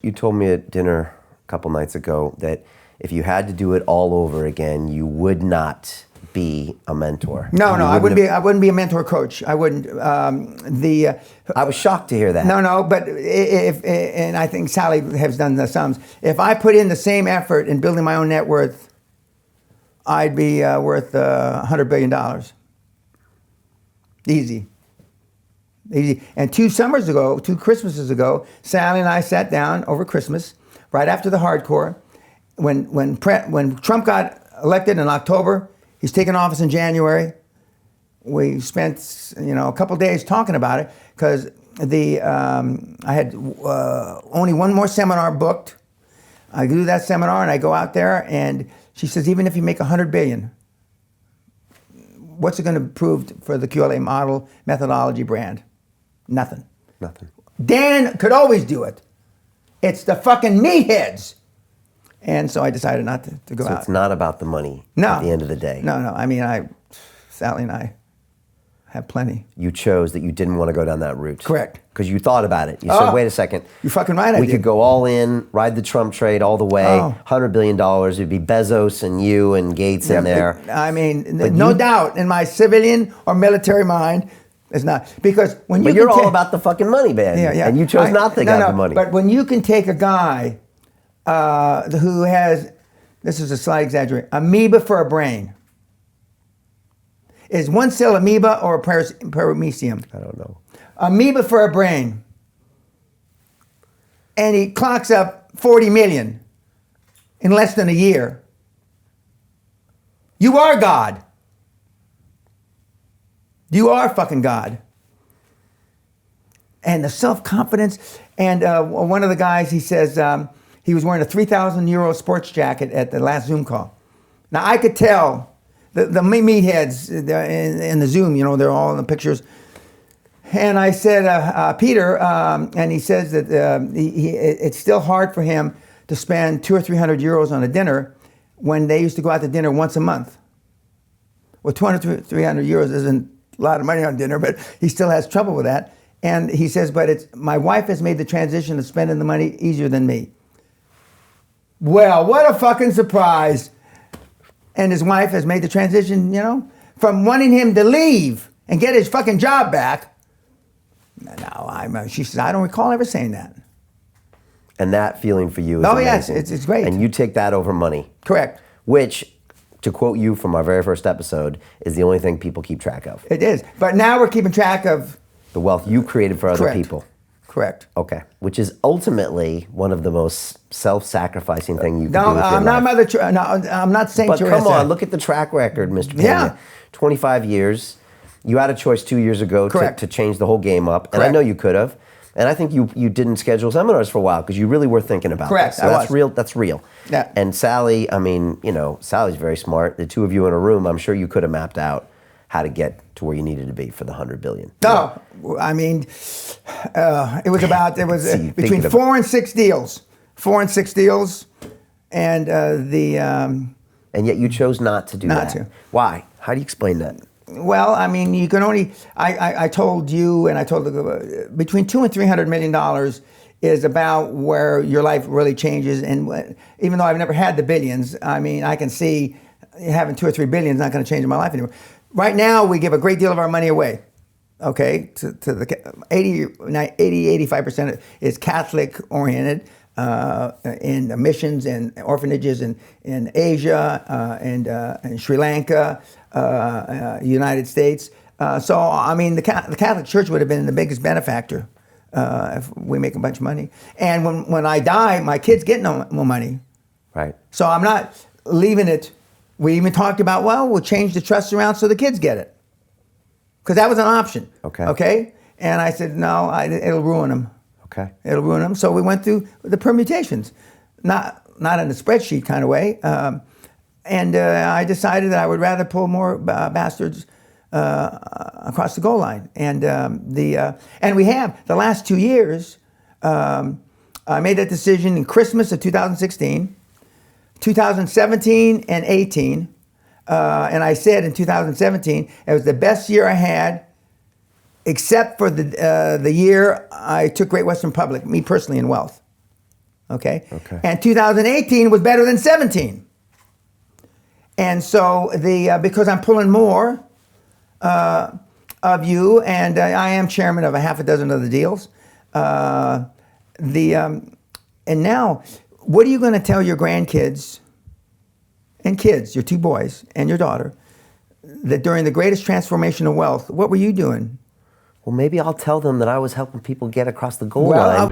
You told me at dinner a couple nights ago that if you had to do it all over again, you would not be a mentor. No, I wouldn't be a mentor coach. I wouldn't. I was shocked to hear that. No, but and I think Sally has done the sums. If I put in the same effort in building my own net worth, I'd be worth $100 billion. Easy. And 2 Christmases ago, Sally and I sat down over Christmas, right after the hardcore, when Trump got elected in October. He's taken office in January. We spent a couple days talking about it because I had only one more seminar booked. I do that seminar and I go out there and she says, even if you make $100 billion, what's it going to prove for the QLA model methodology brand? Nothing. Dan could always do it. It's the fucking meatheads. And so I decided not to go out. So it's not about the money at the end of the day. No. I mean, Sally and I have plenty. You chose that you didn't want to go down that route. Correct. Because you thought about it. You said, wait a second. You're fucking right. We could go all in, ride the Trump trade all the way, $100 billion. It'd be Bezos and you and Gates in there. I mean, no doubt in my civilian or military mind, it's not. Because when you But you're all about the fucking money, man. Yeah. And you chose not to have the money. But when you can take a guy who has, this is a slight exaggeration, amoeba for a brain. Is one cell amoeba or a paramecium? I don't know. Amoeba for a brain. And he clocks up 40 million in less than a year. You are God. You are fucking God. And the self-confidence. And one of the guys, he says, he was wearing a 3,000 euro sports jacket at the last Zoom call. Now I could tell the meatheads in the Zoom, they're all in the pictures. And I said, Peter, and he says that it's still hard for him to spend 200 or 300 euros on a dinner when they used to go out to dinner once a month. Well, 200 300 euros isn't a lot of money on dinner, but he still has trouble with that. And he says, but my wife has made the transition to spending the money easier than me. Well, what a fucking surprise. And his wife has made the transition, from wanting him to leave and get his fucking job back. No, she says, I don't recall ever saying that. And that feeling for you is amazing. Yes, it's great. And you take that over money. Correct. Which, to quote you from our very first episode, is the only thing people keep track of. It is. But now we're keeping track of the wealth you created for other people. Correct. Okay. Which is ultimately one of the most self-sacrificing thing you can do with your I'm life. I'm not saying But Teresa. come on, look at the track record, Mr. Peña. Yeah. 25 years. You had a choice 2 years ago to change the whole game up. And I know you could have. And I think you didn't schedule seminars for a while because you really were thinking about Correct. this. So that's real. That's real. Yeah. And Sally, Sally's very smart. The two of you in a room, I'm sure you could have mapped out how to get to where you needed to be for the $100 billion. No, I mean, it was between 4 and 6 deals. 4 and 6 deals, and and yet you chose not to do that. Not to. Why? How do you explain that? Well, I mean, you can only. I told you, and I told between $200 and $300 million is about where your life really changes. And even though I've never had the billions, I mean, I can see having 2 or 3 billion is not going to change my life anymore. Right now, we give a great deal of our money away, okay? To the 85% is Catholic-oriented in missions and orphanages in Asia and Sri Lanka, United States. So, I mean, the Catholic Church would have been the biggest benefactor if we make a bunch of money. And when I die, my kids get no more money. Right. So I'm not leaving it. We even talked about, we'll change the trusts around so the kids get it. Because that was an option. Okay? And I said, no, it'll ruin them. Okay. It'll ruin them. So we went through the permutations. Not in a spreadsheet kind of way. And I decided that I would rather pull more bastards across the goal line. And and we have, the last 2 years, I made that decision in Christmas of 2016. 2017 and 18, and I said in 2017 it was the best year I had, except for the year I took Great Western Public, me personally, in wealth. Okay? Okay. And 2018 was better than 17. And so because I'm pulling more of you, and I am chairman of a half a dozen other deals, and now, what are you going to tell your grandkids and kids, your two boys and your daughter, that during the greatest transformation of wealth, what were you doing? Well, maybe I'll tell them that I was helping people get across the goal line.